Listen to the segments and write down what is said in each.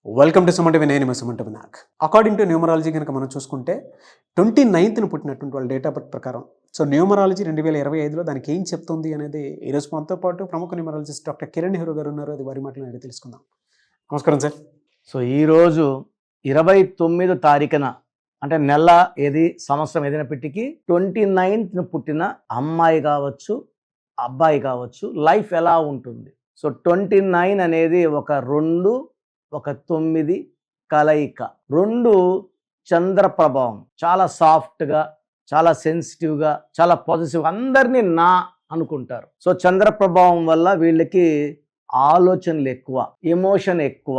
Welcome to Suman TV. నేను Suman TV Nag. According to numerology కనుక మనం చూసుకుంటే 29న పుట్టినటువంటి వాళ్ళ డేట్ ఆఫ్ బర్త్ ప్రకారం న్యూమరాలజీ 2025లో దానికి ఏం చెప్తుంది అనేది ఈరోజు మనతో పాటు ప్రముఖ న్యూమరాలజిస్ట్ డాక్టర్ కిరణ్ నెహ్రూ గారు ఉన్నారు. అది వారి మాటలు అడిగి తెలుసుకుందాం. నమస్కారం సార్. ఈరోజు 29 తారీఖున అంటే నెల ఏది సంవత్సరం ఏదైనప్పటికీ 29న పుట్టిన అమ్మాయి కావచ్చు అబ్బాయి కావచ్చు లైఫ్ ఎలా ఉంటుంది. 29 అనేది ఒక 2 ఒక 9 కలయిక. 2 చంద్ర ప్రభావం, చాలా సాఫ్ట్గా, చాలా సెన్సిటివ్గా, చాలా పాజిటివ్, అందరినీ నా అనుకుంటారు. చంద్ర ప్రభావం వల్ల వీళ్ళకి ఆలోచనలు ఎక్కువ, ఎమోషన్ ఎక్కువ.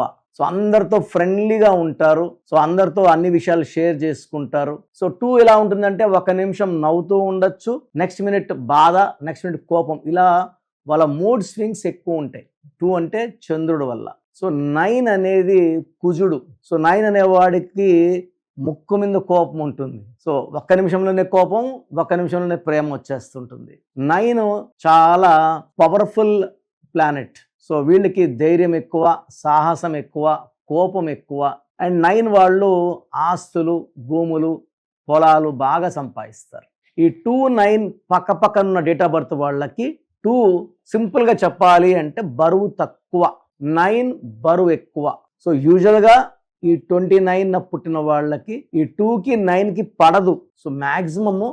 అందరితో ఫ్రెండ్లీగా ఉంటారు. అందరితో అన్ని విషయాలు షేర్ చేసుకుంటారు. 2 ఎలా ఉంటుందంటే ఒక నిమిషం నవ్వుతూ ఉండొచ్చు, నెక్స్ట్ మినిట్ బాధ, నెక్స్ట్ మినిట్ కోపం, ఇలా వాళ్ళ మూడ్ స్వింగ్స్ ఎక్కువ ఉంటాయి. 2 అంటే చంద్రుడు వల్ల. 9 అనేది కుజుడు. 9 అనేవాడికి ముక్కు మీద కోపం ఉంటుంది. ఒక్క నిమిషంలోనే కోపం, ఒక్క నిమిషంలోనే ప్రేమ వచ్చేస్తుంటుంది. 9 చాలా పవర్ఫుల్ ప్లానెట్. వీళ్ళకి ధైర్యం ఎక్కువ, సాహసం ఎక్కువ, కోపం ఎక్కువ. అండ్ 9 వాళ్ళు ఆస్తులు, భూములు, పొలాలు బాగా సంపాదిస్తారు. ఈ 2, 9 పక్క పక్కన ఉన్న డేట్ ఆఫ్ బర్త్ వాళ్ళకి 2 సింపుల్గా చెప్పాలి అంటే బరువు తక్కువ, 9 బరువు ఎక్కువ. యూజువల్గా ఈ 29న పుట్టిన వాళ్ళకి ఈ 2కి 9కి పడదు. మ్యాక్సిమము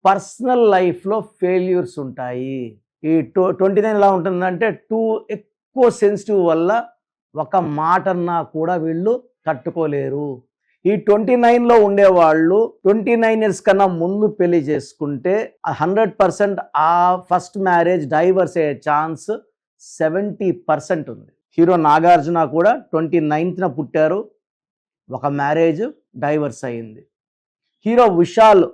పర్సనల్ లైఫ్లో ఫెయిల్యూర్స్ ఉంటాయి. ఈ 29 ఎలా ఉంటుందంటే 2 ఎక్కువ సెన్సిటివ్ వల్ల ఒక మాట అన్నా కూడా వీళ్ళు తట్టుకోలేరు. ఈ 29లో ఉండేవాళ్ళు 29 ఇయర్స్ కన్నా ముందు పెళ్లి చేసుకుంటే 100% ఆ ఫస్ట్ మ్యారేజ్ డైవర్స్ అయ్యే ఛాన్స్ 70% ఉంది. హీరో నాగార్జున కూడా 29న పుట్టారు, ఒక మ్యారేజ్ డైవర్స్ అయింది. హీరో విశాల్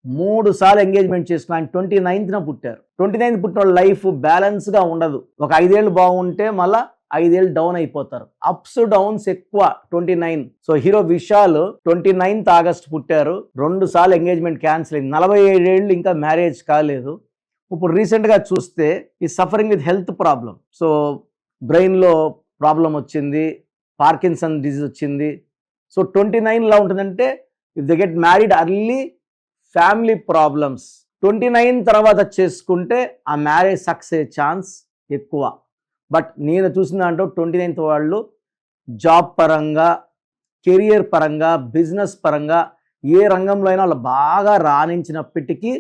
3 సార్లు ఎంగేజ్మెంట్ చేసుకుని ఆయన 29న పుట్టారు. 29 పుట్టిన వాళ్ళ లైఫ్ బ్యాలెన్స్గా ఉండదు. ఒక 5 ఏళ్ళు బాగుంటే మళ్ళీ 5 ఏళ్ళు డౌన్ అయిపోతారు. అప్స్ డౌన్స్ ఎక్కువ 29. హీరో విశాల్ 29th ఆగస్ట్ పుట్టారు, 2 సార్లు ఎంగేజ్మెంట్ క్యాన్సిల్ అయింది, 47 ఏళ్ళు ఇంకా మ్యారేజ్ కాలేదు. ఇప్పుడు రీసెంట్గా చూస్తే ఈ సఫరింగ్ విత్ హెల్త్ ప్రాబ్లం. బ్రెయిన్లో ప్రాబ్లం వచ్చింది, పార్కిన్సన్ డిజీజ్ వచ్చింది. 29 ఎలా ఉంటుందంటే if they get married early, family problems. 29 తర్వాత చేసుకుంటే ఆ మ్యారేజ్ సక్సెస్ అయ్యే ఛాన్స్ ఎక్కువ. బట్ నేను చూసిన దాంట్లో 29th వాళ్ళు జాబ్ పరంగా, కెరియర్ పరంగా, బిజినెస్ పరంగా ఏ రంగంలో అయినా వాళ్ళు బాగా రాణించినప్పటికీ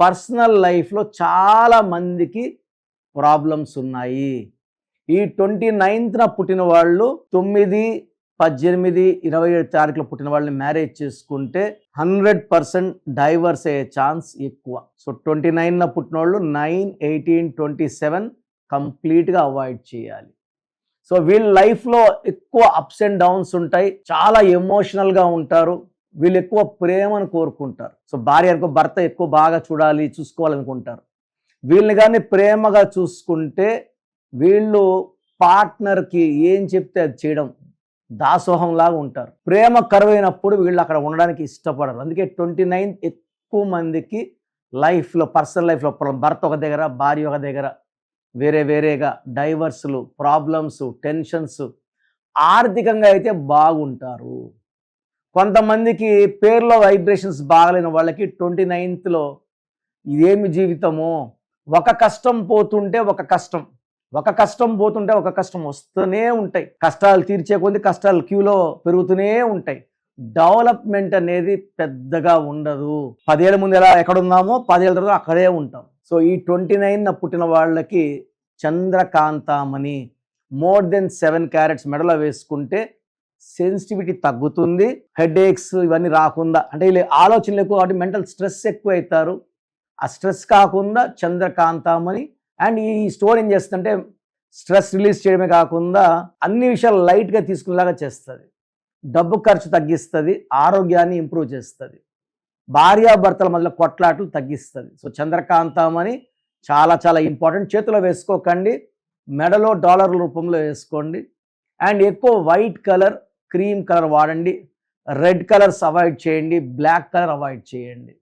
పర్సనల్ లైఫ్లో చాలా మందికి ప్రాబ్లమ్స్ ఉన్నాయి. ఈ 29న పుట్టిన వాళ్ళు 9, 18, 27 తారీఖులో పుట్టిన వాళ్ళని మ్యారేజ్ చేసుకుంటే 100% డైవర్స్ అయ్యే ఛాన్స్ ఎక్కువ. 29న పుట్టిన వాళ్ళు 9, 18, 27 కంప్లీట్గా అవాయిడ్ చేయాలి. వీళ్ళ లైఫ్లో ఎక్కువ అప్స్ అండ్ డౌన్స్ ఉంటాయి, చాలా ఎమోషనల్గా ఉంటారు, వీళ్ళు ఎక్కువ ప్రేమను కోరుకుంటారు. భార్య అనుకో భర్త ఎక్కువ బాగా చూడాలి, చూసుకోవాలనుకుంటారు. వీళ్ళని కానీ ప్రేమగా చూసుకుంటే వీళ్ళు పార్ట్నర్కి ఏం చెప్తే అది చేయడం, దాసోహంలాగా ఉంటారు. ప్రేమ కరువైనప్పుడు వీళ్ళు అక్కడ ఉండడానికి ఇష్టపడరు. అందుకే 29 ఎక్కువ మందికి లైఫ్లో, పర్సనల్ లైఫ్లో భర్త ఒక దగ్గర, భార్య ఒక దగ్గర, వేరే వేరేగా డైవర్స్లు, ప్రాబ్లమ్స్, టెన్షన్స్. ఆర్థికంగా అయితే బాగుంటారు. కొంతమందికి పేర్లో వైబ్రేషన్స్ బాగలేని వాళ్ళకి 29లో ఇదేమి జీవితమో, ఒక కష్టం పోతుంటే ఒక కష్టం, ఒక కష్టం పోతుంటే ఒక కష్టం వస్తూనే ఉంటాయి. కష్టాలు తీర్చే కొద్ది కష్టాలు క్యూలో పెరుగుతూనే ఉంటాయి. డెవలప్మెంట్ అనేది పెద్దగా ఉండదు. 10 ఏళ్ళ ముందు ఎలా ఎక్కడున్నామో 10 ఏళ్ళ తర్వాత అక్కడే ఉంటాం. ఈ 29న పుట్టిన వాళ్ళకి చంద్రకాంతామణి మోర్ దెన్ 7 క్యారెట్స్ మెడలో వేసుకుంటే సెన్సిటివిటీ తగ్గుతుంది, హెడేక్స్ ఇవన్నీ రాకుండా, అంటే వీళ్ళు ఆలోచనలు ఎక్కువ కాబట్టి మెంటల్ స్ట్రెస్ ఎక్కువ అవుతారు. ఆ స్ట్రెస్ కాకుండా చంద్రకాంతామణి. అండ్ ఈ స్టోర్ ఏం చేస్తుందంటే స్ట్రెస్ రిలీజ్ చేయడమే కాకుండా అన్ని విషయాలు లైట్గా తీసుకునేలాగా చేస్తుంది, డబ్బు ఖర్చు తగ్గిస్తుంది, ఆరోగ్యాన్ని ఇంప్రూవ్ చేస్తుంది, భార్యాభర్తల మధ్య కొట్లాట్లు తగ్గిస్తుంది. చంద్రకాంతామని చాలా చాలా ఇంపార్టెంట్. చేతిలో వేసుకోకండి, మెడలో డాలర్ల రూపంలో వేసుకోండి. అండ్ ఎక్కువ వైట్ కలర్, క్రీమ్ కలర్ వాడండి, రెడ్ కలర్స్ అవాయిడ్ చేయండి, బ్లాక్ కలర్ అవాయిడ్ చేయండి.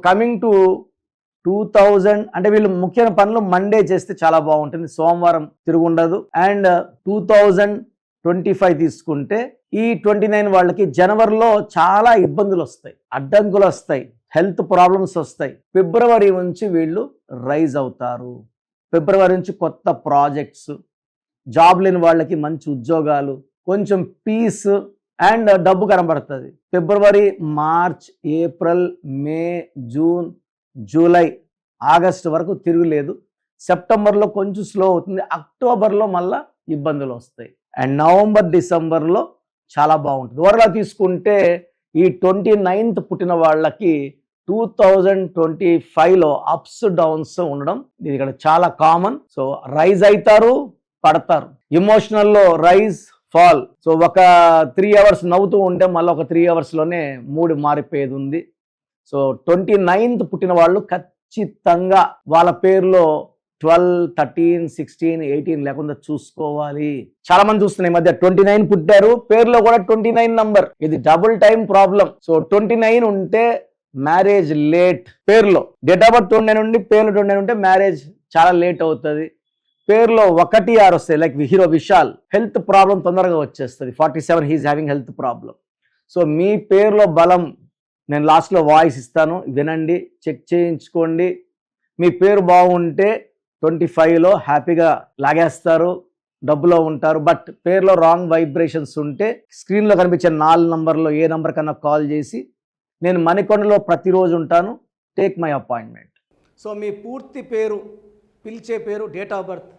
కమింగ్ టు 2000 అంటే వీళ్ళు ముఖ్యమైన పనులు మండే చేస్తే చాలా బాగుంటుంది, సోమవారం తిరుగుండదు. అండ్ 2000 25 తీసుకుంటే ఈ 29 వాళ్ళకి జనవరిలో చాలా ఇబ్బందులు వస్తాయి, అడ్డంకులు వస్తాయి, హెల్త్ ప్రాబ్లమ్స్ వస్తాయి. ఫిబ్రవరి నుంచి వీళ్ళు రైజ్ అవుతారు. ఫిబ్రవరి నుంచి కొత్త ప్రాజెక్ట్స్, జాబ్ లేని వాళ్ళకి మంచి ఉద్యోగాలు, కొంచెం పీస్ అండ్ డబ్బు కనబడుతుంది. ఫిబ్రవరి, మార్చ్, ఏప్రిల్, మే, జూన్, జూలై, ఆగస్టు వరకు తిరుగులేదు. సెప్టెంబర్లో కొంచెం స్లో అవుతుంది. అక్టోబర్లో మళ్ళీ ఇబ్బందులు వస్తాయి. అండ్ నవంబర్, డిసెంబర్లో చాలా బాగుంటుంది. ఓవరాల్ తీసుకుంటే ఈ 29th పుట్టిన వాళ్ళకి 2025లో అప్స్ డౌన్స్ ఉండడం ఇది ఇక్కడ చాలా కామన్. సో రైజ్ అవుతారు, పడతారు. ఇమోషనల్లో రైజ్, ఫాల్. సో ఒక 3 hours నవ్వుతూ ఉంటే మళ్ళీ ఒక 3 hoursలోనే మూడు మారిపోయేది ఉంది. సో 29th పుట్టిన వాళ్ళు ఖచ్చితంగా వాళ్ళ పేరులో 12, 13, 16, 18 లేకుండా చూసుకోవాలి. చాలా మంది చూస్తున్నాయి ఈ మధ్య 29 పుట్టారు, పేరులో కూడా 29 నంబర్. ఇది డబుల్ టైం ప్రాబ్లం. సో 29 ఉంటే మ్యారేజ్ లేట్. పేరులో డేట్ ఆఫ్ బర్త్ 29 ఉండి పేరులో 29 ఉంటే మ్యారేజ్ చాలా లేట్ అవుతుంది. పేరులో 1, 6 వస్తాయి. Like hero Vishal, health problem తొందరగా వచ్చేస్తుంది. 47 he's having health problem. So మీ పేరులో బలం నేను లాస్ట్లో వాయిస్ ఇస్తాను, వినండి, చెక్ చేయించుకోండి. మీ పేరు బాగుంటే 25లో హ్యాపీగా లాగేస్తారు, డబ్బులో ఉంటారు. బట్ పేరులో రాంగ్ వైబ్రేషన్స్ ఉంటే స్క్రీన్లో కనిపించే 4 నంబర్లో ఏ నంబర్ కన్నా కాల్ చేసి నేను మణికొండలో ప్రతిరోజు ఉంటాను, టేక్ మై అపాయింట్మెంట్. సో మీ పూర్తి పేరు, పిలిచే పేరు, డేట్ ఆఫ్ బర్త్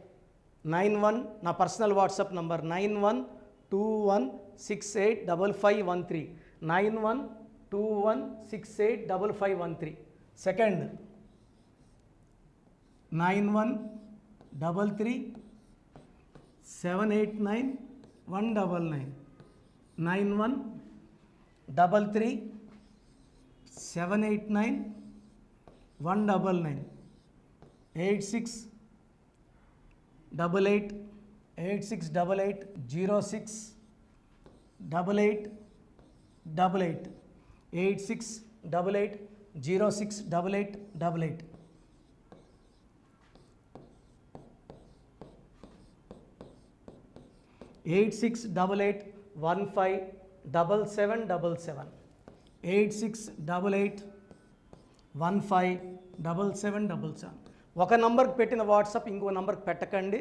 91, నా పర్సనల్ వాట్సాప్ నంబర్ 9121685513, 9121685513. సెకండ్ 9133789199, 9133789199, 8688 0688 8688 0688. 8688157777, 8688157777. ఒక నంబర్కి పెట్టిన వాట్సాప్ ఇంకో నంబర్కి పెట్టకండి.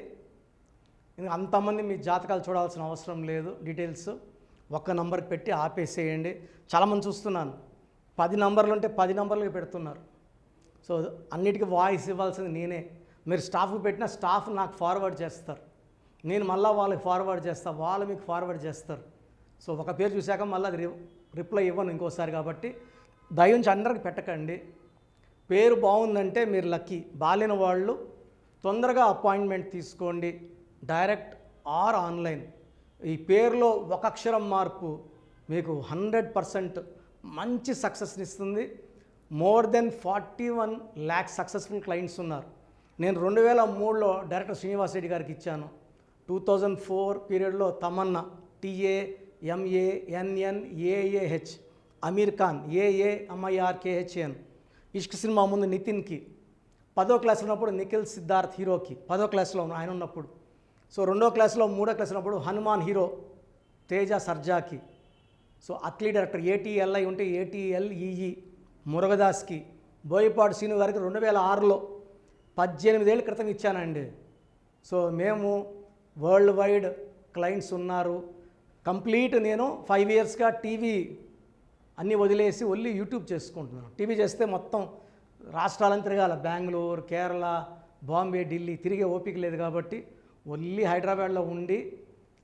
అంతమంది మీ జాతకాలు చూడాల్సిన అవసరం లేదు. డీటెయిల్స్ ఒక్క నంబర్కి పెట్టి ఆపేసేయండి. చాలామంది చూస్తున్నాను 10 నంబర్లు ఉంటే 10 నంబర్లకి పెడుతున్నారు. సో అన్నిటికీ వాయిస్ ఇవ్వాల్సింది నేనే. మీరు స్టాఫ్కి పెట్టిన స్టాఫ్ నాకు ఫార్వర్డ్ చేస్తారు, నేను మళ్ళీ వాళ్ళకి ఫార్వర్డ్ చేస్తాను, వాళ్ళు మీకు ఫార్వర్డ్ చేస్తారు. సో ఒక పేరు చూశాక మళ్ళీ అది రిప్లై ఇవ్వను ఇంకోసారి. కాబట్టి దయించి అందరికి పెట్టకండి. పేరు బాగుందంటే మీరు లక్కీ. బాలేని వాళ్ళు తొందరగా అపాయింట్మెంట్ తీసుకోండి, డైరెక్ట్ ఆర్ ఆన్లైన్. ఈ పేరులో ఒక అక్షరం మార్పు మీకు 100% మంచి సక్సెస్ని ఇస్తుంది. More than 41 lakhs successful clients ఉన్నారు. నేను 2003లో డైరెక్టర్ శ్రీనివాస్ రెడ్డి గారికి ఇచ్చాను. 2004 పీరియడ్లో తమన్నా, TAMANNAAH, అమీర్ ఖాన్, AAMIRKHAN, ఇష్క్ సినిమా ముందు నితిన్కి, 10వ క్లాస్ ఉన్నప్పుడు నిఖిల్ సిద్ధార్థ్ హీరోకి, 10వ క్లాస్లో ఆయన ఉన్నప్పుడు. సో 2వ క్లాస్లో 3వ క్లాస్ ఉన్నప్పుడు హనుమాన్ హీరో తేజ సర్జాకి. సో అట్లీ డైరెక్టర్ ATLI ఉంటే ATLEE మురుగదాస్కి. బోయపాడు సీను గారికి 2006లో 18 ఏళ్ళ క్రితం ఇచ్చానండి. సో మేము వరల్డ్ వైడ్ క్లయింట్స్ ఉన్నారు. కంప్లీట్ నేను 5 yearsగా టీవీ అన్నీ వదిలేసి ఓన్లీ యూట్యూబ్ చేసుకుంటున్నాను. టీవీ చేస్తే మొత్తం రాష్ట్రాలను తిరగాల, బెంగళూరు, కేరళ, బాంబే, ఢిల్లీ తిరిగే ఓపిక లేదు. కాబట్టి ఓన్లీ హైదరాబాద్లో ఉండి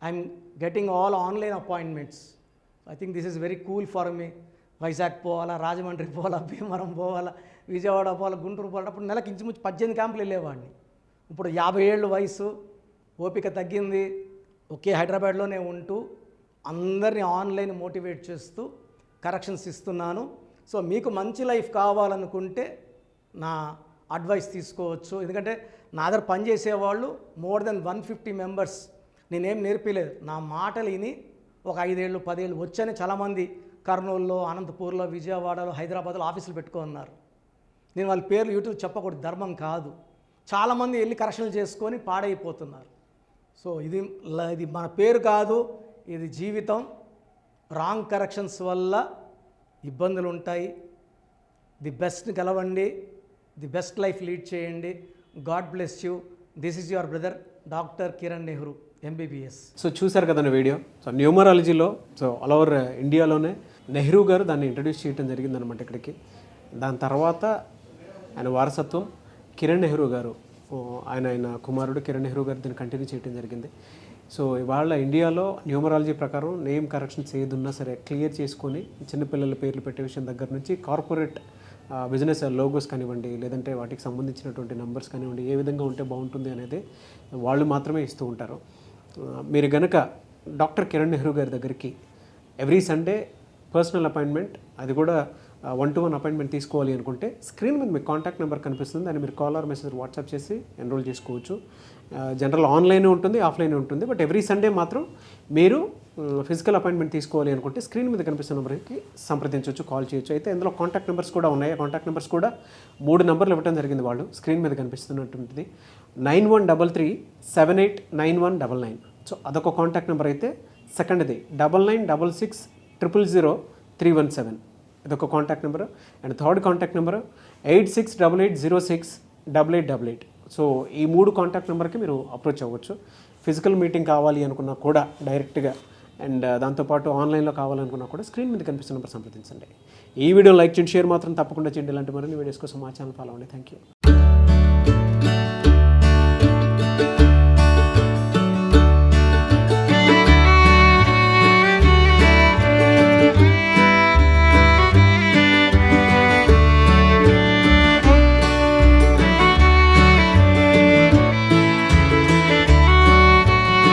I'm getting all online appointments. I think this is very cool for me. Vizag పోవాలా, రాజమండ్రి పోవాలా, భీమవరం పోవాలా, విజయవాడ పోవాలా, గుంటూరు పోవాలా. అప్పుడు నెలకి ఇంచుమించు 18 క్యాంపులు వెళ్ళేవాడిని. ఇప్పుడు 50 ఏళ్ళు వయసు, ఓపిక తగ్గింది. ఒకే హైదరాబాద్లోనే ఉంటూ అందరినీ ఆన్లైన్ మోటివేట్ చేస్తూ కరెక్షన్స్ ఇస్తున్నాను. సో మీకు మంచి లైఫ్ కావాలనుకుంటే నా అడ్వైస్ తీసుకోవచ్చు. ఎందుకంటే నా దగ్గర పనిచేసేవాళ్ళు మోర్ దెన్ 150 మెంబర్స్. నేనేం నేర్పిలేదు, నా మాటలు విని ఒక 5 ఏళ్ళు 10 ఏళ్ళు వచ్చని చాలామంది కర్నూలులో, అనంతపూర్లో, విజయవాడలో, హైదరాబాద్లో ఆఫీసులు పెట్టుకున్నారు. నేను వాళ్ళ పేర్లు యూట్యూబ్ చెప్పకూడదు, ధర్మం కాదు. చాలామంది వెళ్ళి కరెక్షన్లు చేసుకొని పాడైపోతున్నారు. సో ఇది ఇది మన పేరు కాదు, ఇది జీవితం. రాంగ్ కరెక్షన్స్ వల్ల ఇబ్బందులు ఉంటాయి. ది బెస్ట్ గెలవండి, ది బెస్ట్ లైఫ్ లీడ్ చేయండి. God bless you. This is your brother doctor Kiran Nehru MBBS. So చూశారు కదండి వీడియో. సో న్యూమరాలజీలో సో ఆల్ ఓవర్ ఇండియాలోనే నెహ్రూ గారు దాన్ని ఇంట్రడ్యూస్ చేయడం జరిగిందనమాట ఇక్కడికి. దాని తర్వాత ఆయన వారసత్వం కిరణ్ నెహ్రూ గారు, ఆయన కుమారుడు కిరణ్ నెహ్రూ గారు దీన్ని కంటిన్యూ చేయడం జరిగింది. సో ఇవాళ ఇండియాలో న్యూమరాలజీ ప్రకారం నేమ్ కరెక్షన్స్ ఏదున్నా సరే క్లియర్ చేసుకొని చిన్నపిల్లల పేర్లు పెట్టే విషయం దగ్గర నుంచి కార్పొరేట్ బిజినెస్ లోగోస్ కానివ్వండి, లేదంటే వాటికి సంబంధించినటువంటి నంబర్స్ కానివ్వండి, ఏ విధంగా ఉంటే బాగుంటుంది అనేది వాళ్ళు మాత్రమే ఇస్తూ ఉంటారు. మీరు గనక డాక్టర్ కిరణ్ నెహ్రూ గారి దగ్గరికి ఎవ్రీ సండే పర్సనల్ అపాయింట్మెంట్, అది కూడా 1-to-1 అపాయింట్మెంట్ తీసుకోవాలి అనుకుంటే స్క్రీన్ మీద మీకు కాంటాక్ట్ నెంబర్ కనిపిస్తుంది. దాన్ని మీరు కాల్ ఆర్ మెసేజ్ వాట్సాప్ చేసి ఎన్రోల్ చేసుకోవచ్చు. జనరల్ ఆన్లైన్ ఉంటుంది, ఆఫ్లైన్ ఉంటుంది. బట్ ఎవ్రీ సండే మాత్రం మీరు ఫిజికల్ అపాయింట్మెంట్ తీసుకోవాలి అనుకుంటే స్క్రీన్ మీద కనిపిస్తున్న నెంబర్కి సంప్రదించవచ్చు, కాల్ చేయొచ్చు. అయితే ఇందులో కాంటాక్ట్ నెంబర్స్ కూడా ఉన్నాయి. కాంటాక్ట్ నెంబర్స్ కూడా 3 నెంబర్లు ఇవ్వడం జరిగింది వాళ్ళు. స్క్రీన్ మీద కనిపిస్తున్నటువంటిది 9133789199. సో అదొక కాంటాక్ట్ నెంబర్ అయితే, సెకండ్ది 9966000317, ఇదొక contact number. And third contact number 8688068888. So ఈ 3 కాంటాక్ట్ నెంబర్కి మీరు అప్రోచ్ అవ్వచ్చు. ఫిజికల్ మీటింగ్ కావాలి అనుకున్నా కూడా డైరెక్ట్గా, అండ్ దాంతోపాటు ఆన్లైన్లో కావాలనుకున్నా కూడా స్క్రీన్ మీద కనిపిస్తున్న నెంబర్ సంప్రదించండి. ఈ వీడియో లైక్ చేయండి, షేర్ మాత్రం తప్పకుండా చేయండి. ఇలాంటి మరిన్ని వీడియోస్ కోసం మా ఛానల్ ఫాలో అవ్వండి. Thank you.